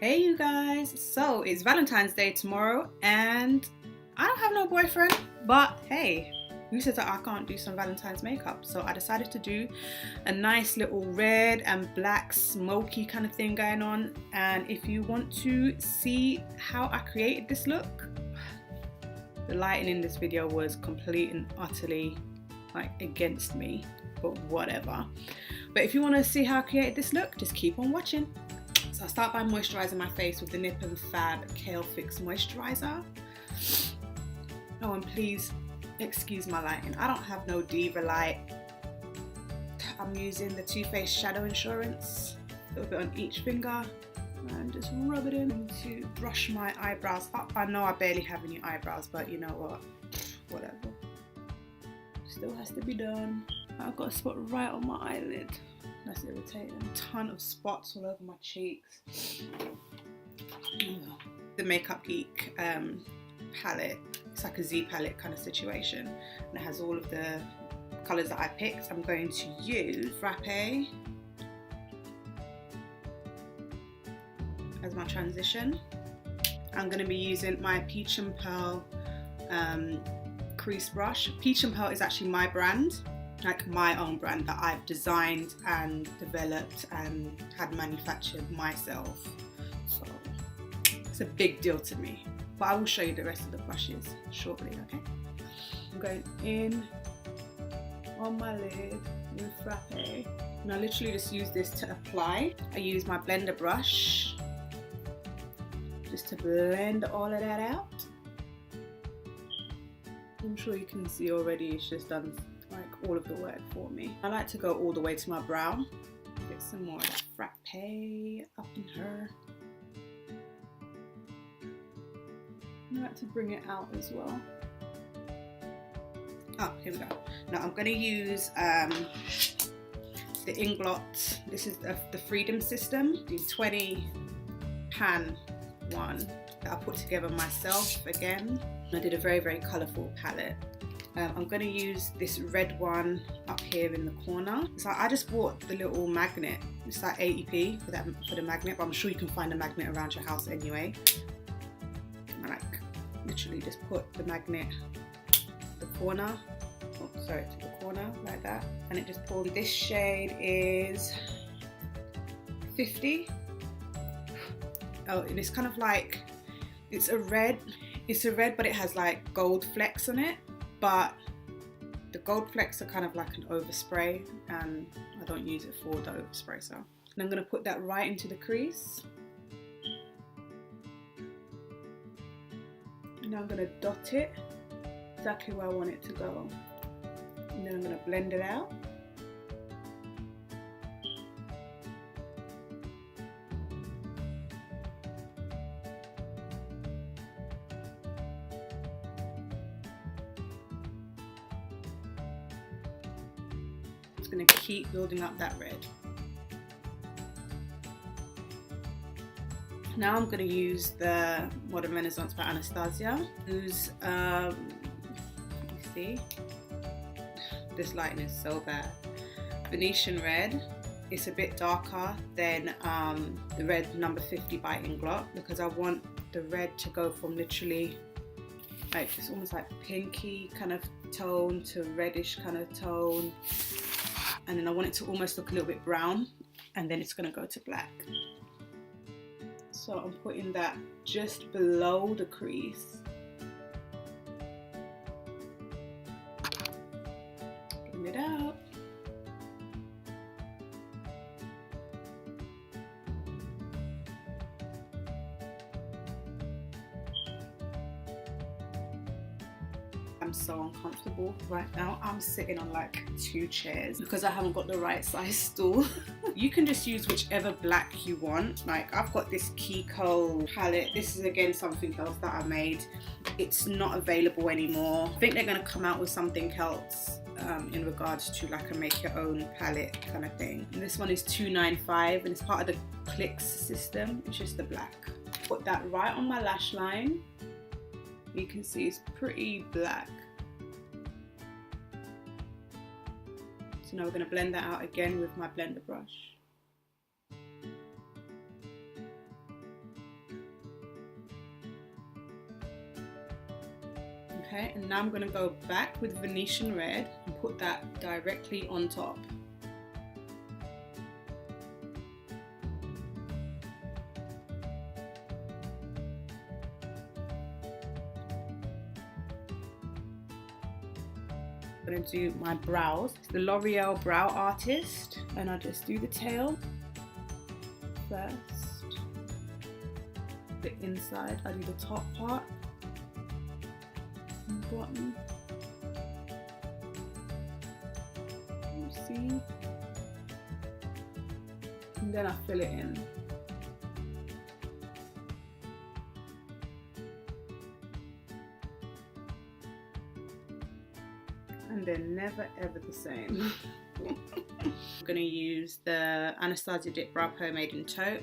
Hey you guys, so it's Valentine's Day tomorrow and I don't have no boyfriend, but hey, who says that I can't do some Valentine's makeup? So I decided to do a nice little red and black smoky kind of thing going on. And if you want to see how I created this look, the lighting in this video was complete and utterly like against me, but whatever. But if you want to see how I created this look, just keep on watching. So I start by moisturising my face with the Nip&Fab Kale Fix Moisturiser. Oh, and please excuse my lighting. I don't have no diva light. I'm using the Too Faced Shadow Insurance, a little bit on each finger, and just rub it in to brush my eyebrows up. I know I barely have any eyebrows, but you know what? Whatever. Still has to be done. I've got a spot right on my eyelid. That's irritating. A ton of spots all over my cheeks. The Makeup Geek palette. It's like a Z palette kind of situation. And it has all of the colours that I picked. I'm going to use Frappe as my transition. I'm going to be using my Peach&Pearl crease brush. Peach&Pearl is actually my brand. Like my own brand that I've designed and developed and had manufactured myself. So it's a big deal to me. But I will show you the rest of the brushes shortly, okay? I'm going in on my lid with Frappe. And I literally just use this to apply. I use my blender brush just to blend all of that out. I'm sure you can see already it's just done like all of the work for me. I like to go all the way to my brow. Get some more of that Frappe up in her. I like to bring it out as well. Oh, here we go. Now I'm going to use the Inglot. This is the Freedom System. The 20 pan one that I put together myself again. I did a very, very colourful palette. I'm going to use this red one up here in the corner. So I just bought the little magnet. It's like 80p for the magnet, but I'm sure you can find a magnet around your house anyway. I like literally just put the magnet the corner, to the corner like that, and it just pulled. This shade is 50. Oh, and it's kind of like, it's a red, but it has like gold flecks on it. But the gold flecks are kind of like an overspray, and I don't use it for the overspray. So, and I'm going to put that right into the crease. And now I'm going to dot it exactly where I want it to go. And then I'm going to blend it out. Going to keep building up that red. Now I'm going to use the Modern Renaissance by Anastasia. Who's let me see. This lighting is so bad. Venetian Red. It's a bit darker than the red number 50 by Inglot, because I want the red to go from literally like it's almost like pinky kind of tone to reddish kind of tone. And then I want it to almost look a little bit brown, and then it's going to go to black. So I'm putting that just below the crease. Getting it out. I'm so uncomfortable right now. I'm sitting on like 2 chairs because I haven't got the right size stool. You can just use whichever black you want. Like I've got this Kiko palette. This is again something else that I made. It's not available anymore. I think they're going to come out with something else in regards to like a make your own palette kind of thing. And this one is $2.95 and it's part of the Clics system. It's just the black. Put that right on my lash line. You can see it's pretty black. So now we're going to blend that out again with my blender brush. Okay, and now I'm going to go back with Venetian red and put that directly on top. I'm going to do my brows. It's the Loreal Brow Artist, and I just do the tail first. The inside, I do the top part and bottom. You see? And then I fill it in. And they're never ever the same. I'm going to use the Anastasia Dipbrow Pomade in Taupe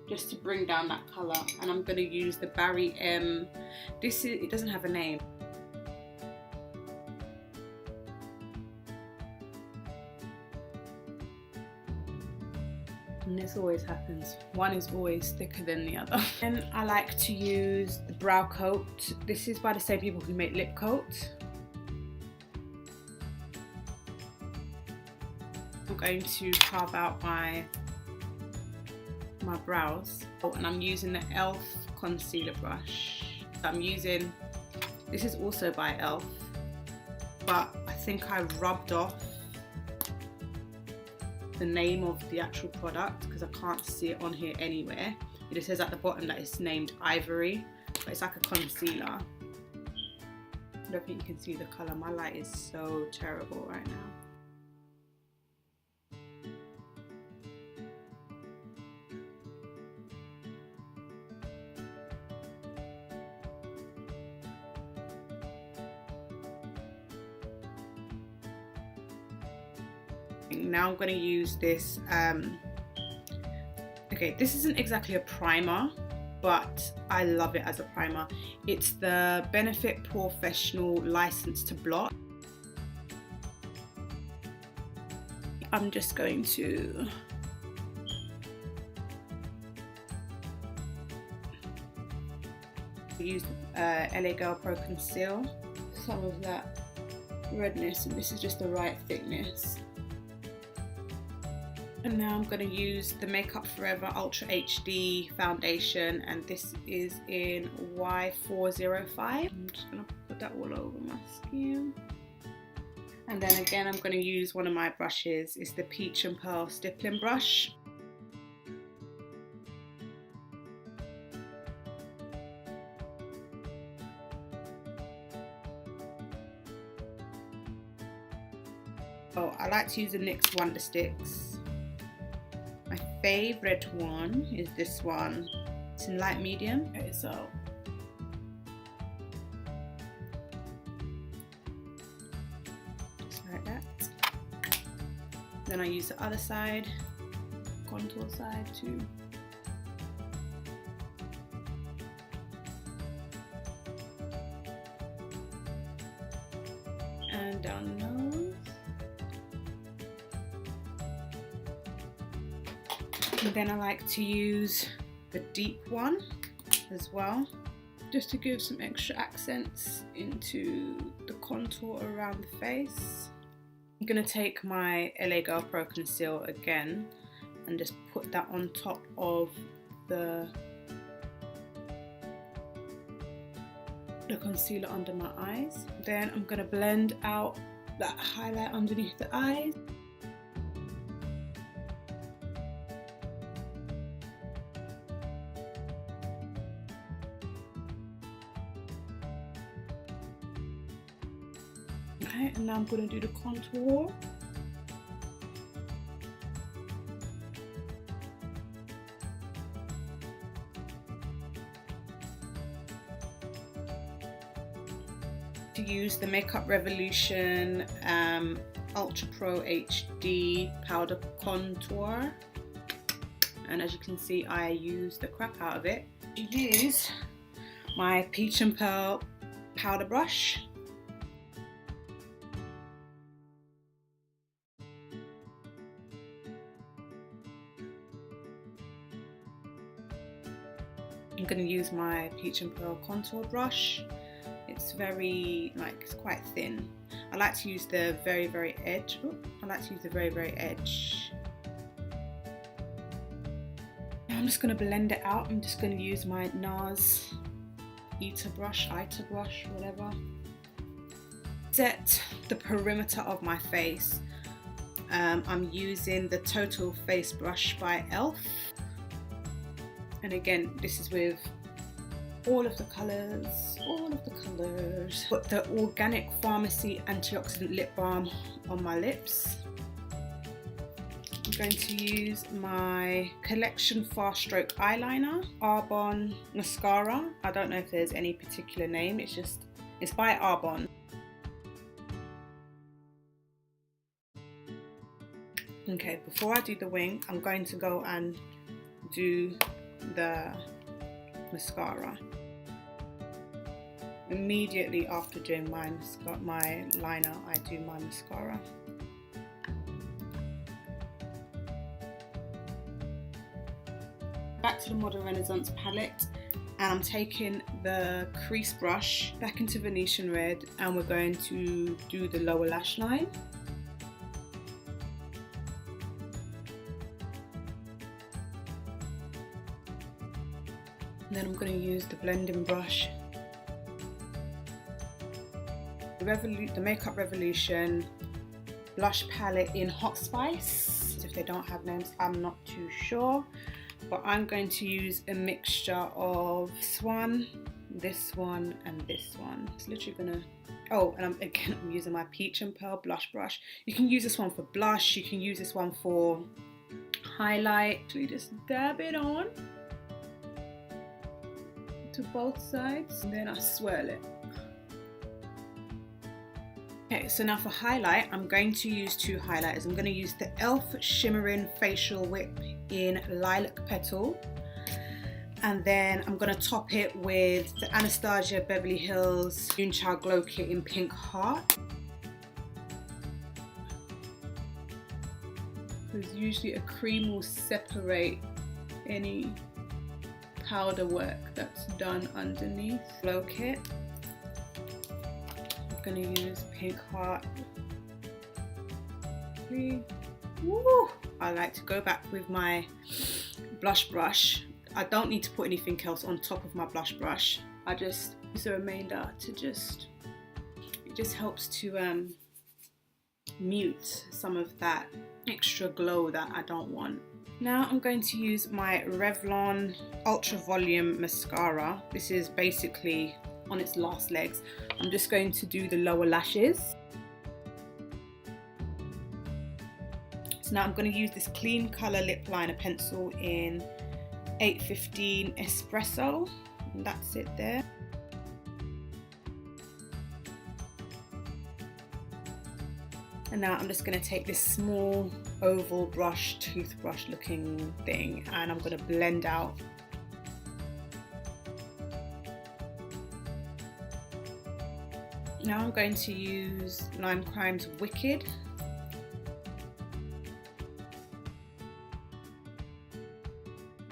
just to bring down that colour, and I'm going to use the Barry M. It doesn't have a name. And this always happens. One is always thicker than the other. And I like to use the Browcote. This is by the same people who make lip coat. I'm going to carve out my brows. Oh, and I'm using the e.l.f. concealer brush. I'm using, this is also by e.l.f., but I think I rubbed off the name of the actual product because I can't see it on here anywhere. It just says at the bottom that it's named Ivory, but it's like a concealer. I don't think you can see the colour. My light is so terrible right now. Now I'm going to use this, okay, this isn't exactly a primer, but I love it as a primer. It's the Benefit Professional License to Blot. I'm just going to use LA Girl Pro Conceal, some of that redness, and this is just the right thickness. And now I'm going to use the Makeup Forever Ultra HD foundation, and this is in Y405. I'm just going to put that all over my skin. And then again, I'm going to use one of my brushes. It's the Peach&Pearl stippling brush. Oh, I like to use the NYX Wonder Sticks. My favourite one is this one. It's in light medium. Okay, so just like that. Then I use the other side, contour side too. And down the nose. And then I like to use the deep one as well, just to give some extra accents into the contour around the face. I'm going to take my LA Girl Pro Conceal again and just put that on top of the concealer under my eyes. Then I'm going to blend out that highlight underneath the eyes. Okay, and now I'm going to do the contour. To use the Makeup Revolution Ultra Pro HD Powder Contour, and as you can see, I use the crap out of it. To use my Peach&Pearl powder brush. I'm going to use my Peach&Pearl contour brush. It's very, it's quite thin. I like to use the very edge. I like to use the very edge. Now I'm just going to blend it out. I'm just going to use my NARS Ita brush, whatever. Set the perimeter of my face. I'm using the Total Face Brush by e.l.f. And again, this is with all of the colours. Put the Organic Pharmacy Antioxidant Lip Balm on my lips. I'm going to use my Collection Fast Stroke Eyeliner, Arbonne Mascara. I don't know if there's any particular name, it's by Arbonne. Okay, before I do the wing, I'm going to go and do the mascara. Immediately after doing my liner, I do my mascara. Back to the Modern Renaissance palette, and I'm taking the crease brush back into Venetian Red, and we're going to do the lower lash line. And then I'm going to use the blending brush, the Makeup Revolution blush palette in Hot Spice. If they don't have names, I'm not too sure, but I'm going to use a mixture of this one, and this one. It's literally gonna, and I'm using my Peach&Pearl blush brush. You can use this one for blush, you can use this one for highlight. Actually, just dab it on to both sides, and then I swirl it. Okay, so now for highlight, I'm going to use two highlighters. I'm going to use the e.l.f. Shimmering Facial Whip in Lilac Petal, and then I'm going to top it with the Anastasia Beverly Hills Moonchild Glow Kit in Pink Heart. Because usually a cream will separate any powder work that's done underneath. Glow Kit. I'm going to use Pink Heart. Woo! I like to go back with my blush brush. I don't need to put anything else on top of my blush brush. I just use the remainder to it just helps to mute some of that extra glow that I don't want. Now I'm going to use my Revlon Ultra Volume Mascara. This is basically on its last legs. I'm just going to do the lower lashes. So now I'm going to use this Clean Colour Lip Liner pencil in 815 Espresso. And that's it there. And now I'm just going to take this small oval brush, toothbrush looking thing, and I'm going to blend out. Now I'm going to use Lime Crime's Wicked.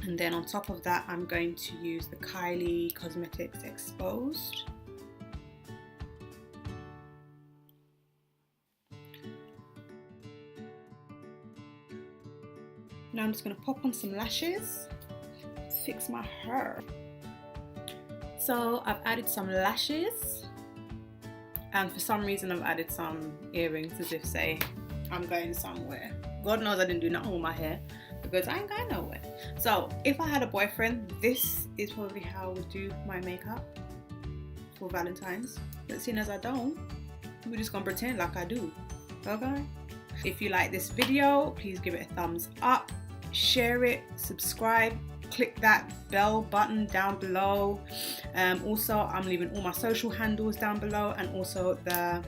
And then on top of that, I'm going to use the Kylie Cosmetics Exposed. Now I'm just going to pop on some lashes, fix my hair. So I've added some lashes, and for some reason I've added some earrings as if say I'm going somewhere. God knows I didn't do nothing with my hair because I ain't going nowhere. So if I had a boyfriend, this is probably how I would do my makeup for Valentine's. But seeing as I don't, we're just gonna pretend like I do, okay? If you like this video, please give it a thumbs up, share it, subscribe, click that bell button down below. Also, I'm leaving all my social handles down below, and also the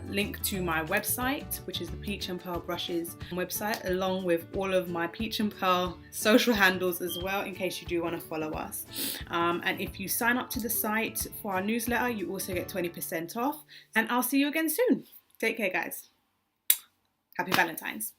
link to my website, which is the Peach&Pearl Brushes website, along with all of my Peach&Pearl social handles as well, in case you do want to follow us. And if you sign up to the site for our newsletter, you also get 20% off. And I'll see you again soon. Take care, guys. Happy Valentine's.